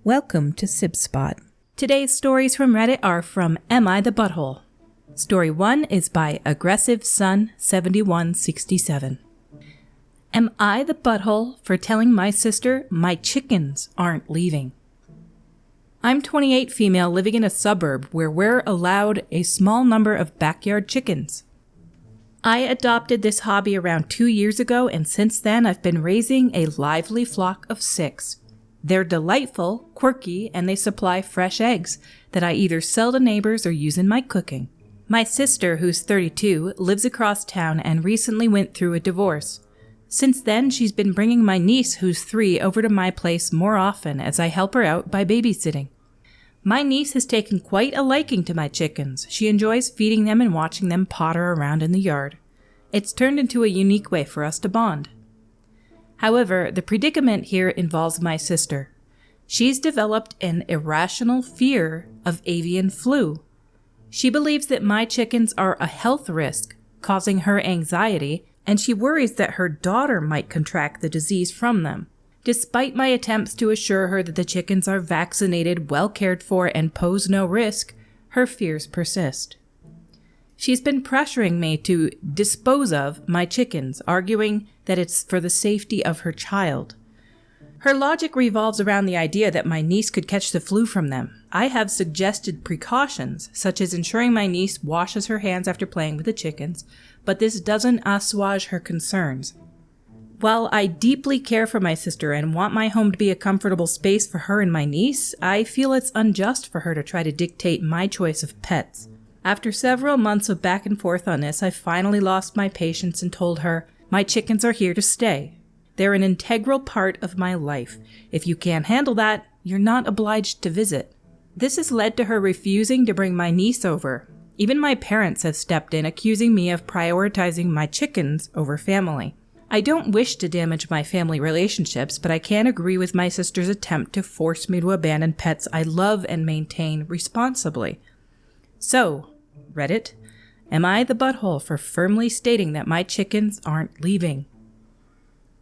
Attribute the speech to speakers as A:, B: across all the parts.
A: Welcome to Sib Spot.
B: Today's stories from Reddit are from Am I the Butthole? Story 1 is by Aggressive Sun 7167. Am I the butthole for telling my sister my chickens aren't leaving? I'm 28 female living in a suburb where we're allowed a small number of backyard chickens. I adopted this hobby around 2 years ago, and since then I've been raising a lively flock of 6. They're delightful, quirky, and they supply fresh eggs that I either sell to neighbors or use in my cooking. My sister, who's 32, lives across town and recently went through a divorce. Since then, she's been bringing my niece, who's 3, over to my place more often as I help her out by babysitting. My niece has taken quite a liking to my chickens. She enjoys feeding them and watching them potter around in the yard. It's turned into a unique way for us to bond. However, the predicament here involves my sister. She's developed an irrational fear of avian flu. She believes that my chickens are a health risk, causing her anxiety, and she worries that her daughter might contract the disease from them. Despite my attempts to assure her that the chickens are vaccinated, well cared for, and pose no risk, her fears persist. She's been pressuring me to dispose of my chickens, arguing that it's for the safety of her child. Her logic revolves around the idea that my niece could catch the flu from them. I have suggested precautions, such as ensuring my niece washes her hands after playing with the chickens, but this doesn't assuage her concerns. While I deeply care for my sister and want my home to be a comfortable space for her and my niece, I feel it's unjust for her to try to dictate my choice of pets. After several months of back and forth on this, I finally lost my patience and told her, my chickens are here to stay. They're an integral part of my life. If you can't handle that, you're not obliged to visit. This has led to her refusing to bring my niece over. Even my parents have stepped in, accusing me of prioritizing my chickens over family. I don't wish to damage my family relationships, but I can't agree with my sister's attempt to force me to abandon pets I love and maintain responsibly. So, Reddit, am I the butthole for firmly stating that my chickens aren't leaving?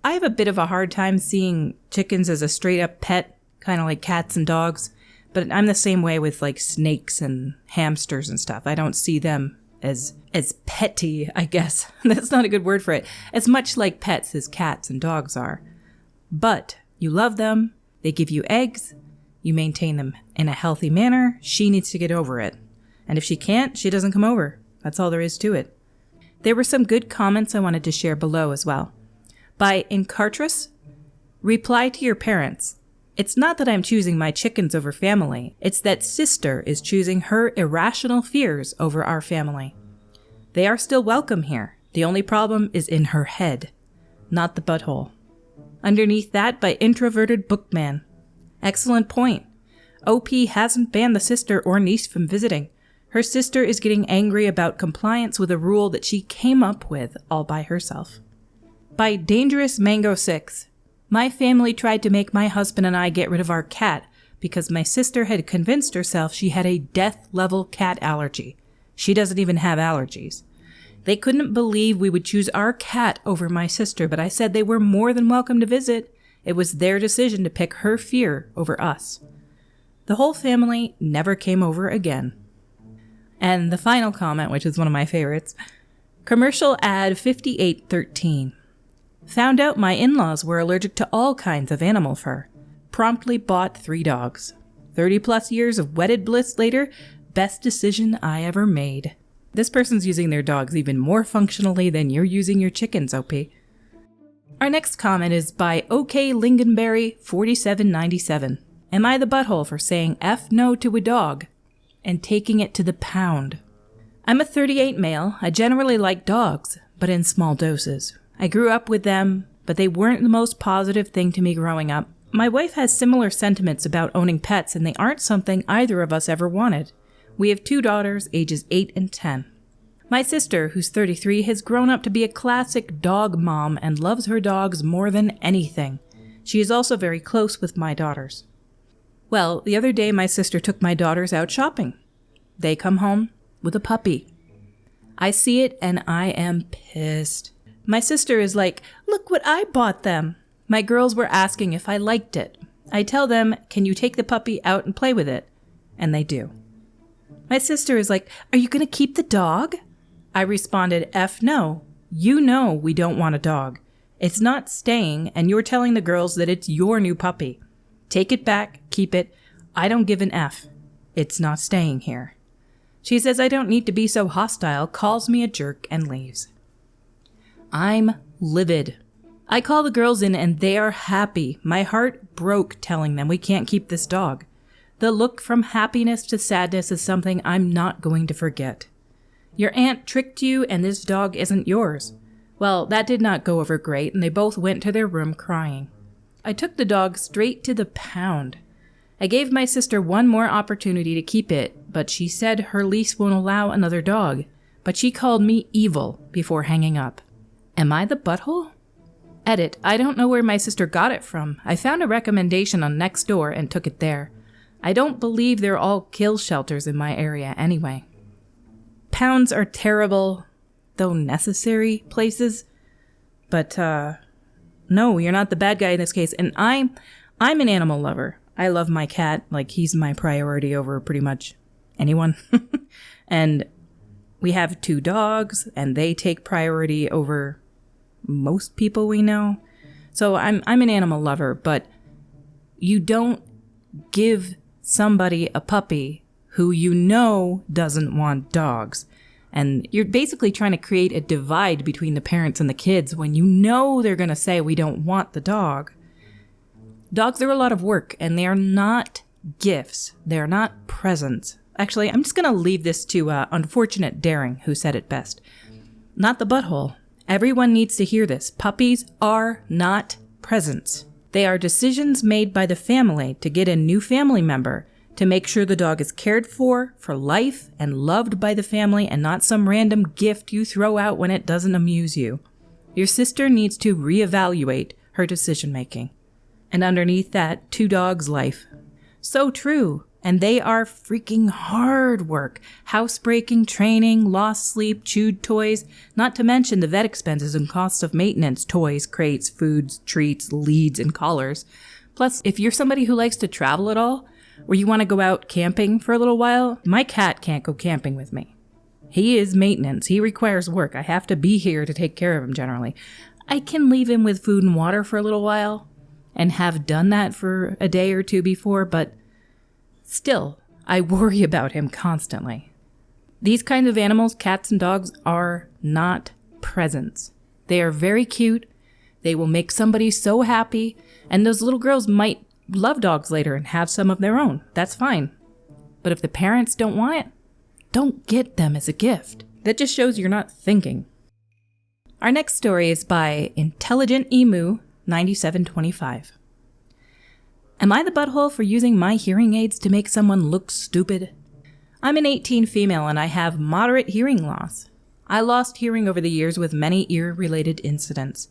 B: I have a bit of a hard time seeing chickens as a straight-up pet, kind of like cats and dogs, but I'm the same way with like snakes and hamsters and stuff. I don't see them as petty, I guess. That's not a good word for it. As much like pets as cats and dogs are. But you love them, they give you eggs, you maintain them in a healthy manner. She needs to get over it. And if she can't, she doesn't come over. That's all there is to it. There were some good comments I wanted to share below as well. By Encartress, reply to your parents. It's not that I'm choosing my chickens over family. It's that sister is choosing her irrational fears over our family. They are still welcome here. The only problem is in her head, not the butthole. Underneath that, by Introverted Bookman. Excellent point. OP hasn't banned the sister or niece from visiting. Her sister is getting angry about compliance with a rule that she came up with all by herself. By Dangerous Mango 6. My family tried to make my husband and I get rid of our cat because my sister had convinced herself she had a death-level cat allergy. She doesn't even have allergies. They couldn't believe we would choose our cat over my sister, but I said they were more than welcome to visit. It was their decision to pick her fear over us. The whole family never came over again. And the final comment, which is one of my favorites, Commercial Ad 5813. Found out my in-laws were allergic to all kinds of animal fur. Promptly bought 3 dogs. 30 plus years of wedded bliss later, best decision I ever made. This person's using their dogs even more functionally than you're using your chickens, OP. Our next comment is by OK Lingonberry 4797. Am I the butthole for saying F no to a dog and taking it to the pound? I'm a 38 male. I generally like dogs, but in small doses. I grew up with them, but they weren't the most positive thing to me growing up. My wife has similar sentiments about owning pets, and they aren't something either of us ever wanted. We have 2 daughters, ages 8 and 10. My sister, who's 33, has grown up to be a classic dog mom and loves her dogs more than anything. She is also very close with my daughters. Well, the other day my sister took my daughters out shopping. They come home with a puppy. I see it and I am pissed. My sister is like, look what I bought them. My girls were asking if I liked it. I tell them, "Can you take the puppy out and play with it?" And they do. My sister is like, "Are you going to keep the dog?" I responded, "F no. You know we don't want a dog. It's not staying, and you're telling the girls that it's your new puppy. Take it back, keep it. I don't give an F. It's not staying here." She says I don't need to be so hostile, calls me a jerk, and leaves. I'm livid. I call the girls in and they are happy. My heart broke telling them we can't keep this dog. The look from happiness to sadness is something I'm not going to forget. "Your aunt tricked you and this dog isn't yours." Well, that did not go over great, and they both went to their room crying. I took the dog straight to the pound. I gave my sister one more opportunity to keep it, but she said her lease won't allow another dog. But she called me evil before hanging up. Am I the butthole? Edit. I don't know where my sister got it from. I found a recommendation on Nextdoor and took it there. I don't believe they're all kill shelters in my area anyway. Pounds are terrible, though necessary, places. But, no, you're not the bad guy in this case. And I'm an animal lover. I love my cat. Like, he's my priority over pretty much anyone. And we have 2 dogs, and they take priority over most people we know. So I'm an animal lover, but you don't give somebody a puppy who you know doesn't want dogs. And you're basically trying to create a divide between the parents and the kids when you know they're going to say, "We don't want the dog." Dogs are a lot of work, and they are not gifts. They're not presents. Actually, I'm just going to leave this to Unfortunate Daring, who said it best. Not the butthole. Everyone needs to hear this. Puppies are not presents. They are decisions made by the family to get a new family member, to make sure the dog is cared for life, and loved by the family, and not some random gift you throw out when it doesn't amuse you. Your sister needs to reevaluate her decision-making. And underneath that, 2 dogs' life. So true. And they are freaking hard work. Housebreaking, training, lost sleep, chewed toys, not to mention the vet expenses and costs of maintenance, toys, crates, foods, treats, leads, and collars. Plus, if you're somebody who likes to travel at all, or you want to go out camping for a little while, my cat can't go camping with me. He is maintenance. He requires work. I have to be here to take care of him generally. I can leave him with food and water for a little while, and have done that for a day or 2 before, but still, I worry about him constantly. These kinds of animals, cats and dogs, are not presents. They are very cute. They will make somebody so happy, and those little girls might love dogs later and have some of their own. That's fine. But if the parents don't want it, don't get them as a gift. That just shows you're not thinking. Our next story is by Intelligent Emu 9725. Am I the butthole for using my hearing aids to make someone look stupid? I'm an 18 female and I have moderate hearing loss. I lost hearing over the years with many ear-related incidents.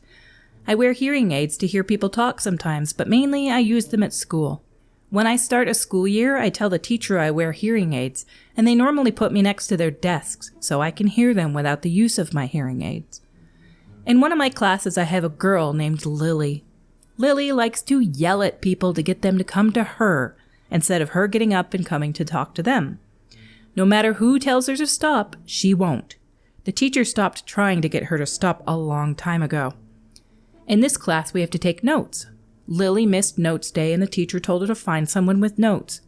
B: I wear hearing aids to hear people talk sometimes, but mainly I use them at school. When I start a school year, I tell the teacher I wear hearing aids, and they normally put me next to their desks so I can hear them without the use of my hearing aids. In one of my classes, I have a girl named Lily. Lily likes to yell at people to get them to come to her, instead of her getting up and coming to talk to them. No matter who tells her to stop, she won't. The teacher stopped trying to get her to stop a long time ago. In this class, we have to take notes. Lily missed notes day and the teacher told her to find someone with notes.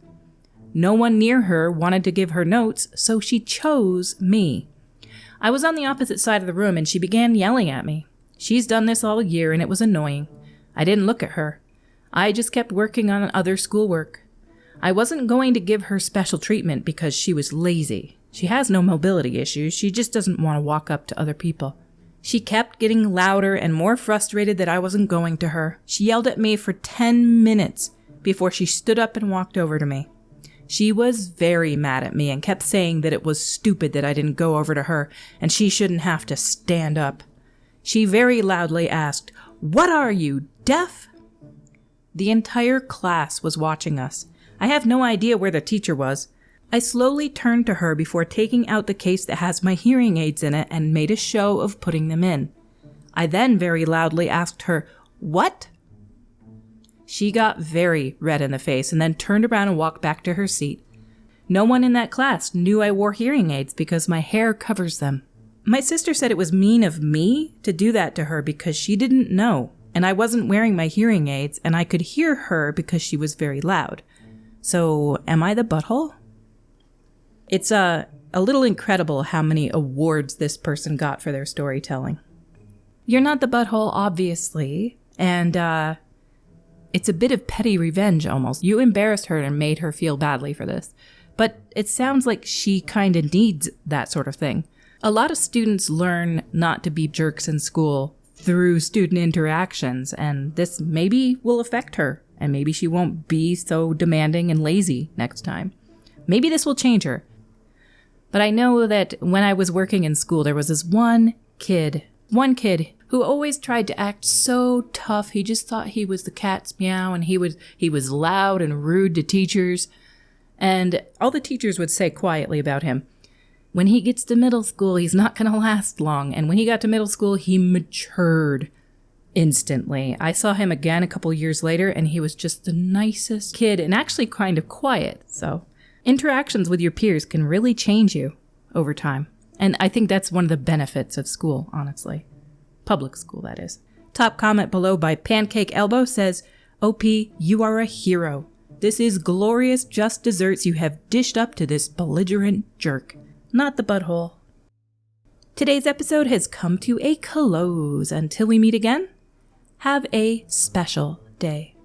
B: No one near her wanted to give her notes, so she chose me. I was on the opposite side of the room and she began yelling at me. She's done this all year and it was annoying. I didn't look at her. I just kept working on other schoolwork. I wasn't going to give her special treatment because she was lazy. She has no mobility issues, she just doesn't want to walk up to other people. She kept getting louder and more frustrated that I wasn't going to her. She yelled at me for 10 minutes before she stood up and walked over to me. She was very mad at me and kept saying that it was stupid that I didn't go over to her and she shouldn't have to stand up. She very loudly asked, "What are you, deaf?" The entire class was watching us. I have no idea where the teacher was. I slowly turned to her before taking out the case that has my hearing aids in it and made a show of putting them in. I then very loudly asked her, "What?" She got very red in the face and then turned around and walked back to her seat. No one in that class knew I wore hearing aids because my hair covers them. My sister said it was mean of me to do that to her because she didn't know, and I wasn't wearing my hearing aids, and I could hear her because she was very loud. So, am I the butthole? It's a little incredible how many awards this person got for their storytelling. You're not the butthole, obviously, and it's a bit of petty revenge almost. You embarrassed her and made her feel badly for this. But it sounds like she kind of needs that sort of thing. A lot of students learn not to be jerks in school through student interactions, and this maybe will affect her, and maybe she won't be so demanding and lazy next time. Maybe this will change her. But I know that when I was working in school, there was this one kid who always tried to act so tough. He just thought he was the cat's meow, and he was loud and rude to teachers. And all the teachers would say quietly about him, when he gets to middle school, he's not going to last long. And when he got to middle school, he matured instantly. I saw him again a couple years later, and he was just the nicest kid and actually kind of quiet. So interactions with your peers can really change you over time. And I think that's one of the benefits of school, honestly. Public school, that is. Top comment below by Pancake Elbow says, OP, you are a hero. This is glorious just desserts you have dished up to this belligerent jerk. Not the butthole. Today's episode has come to a close. Until we meet again, have a special day.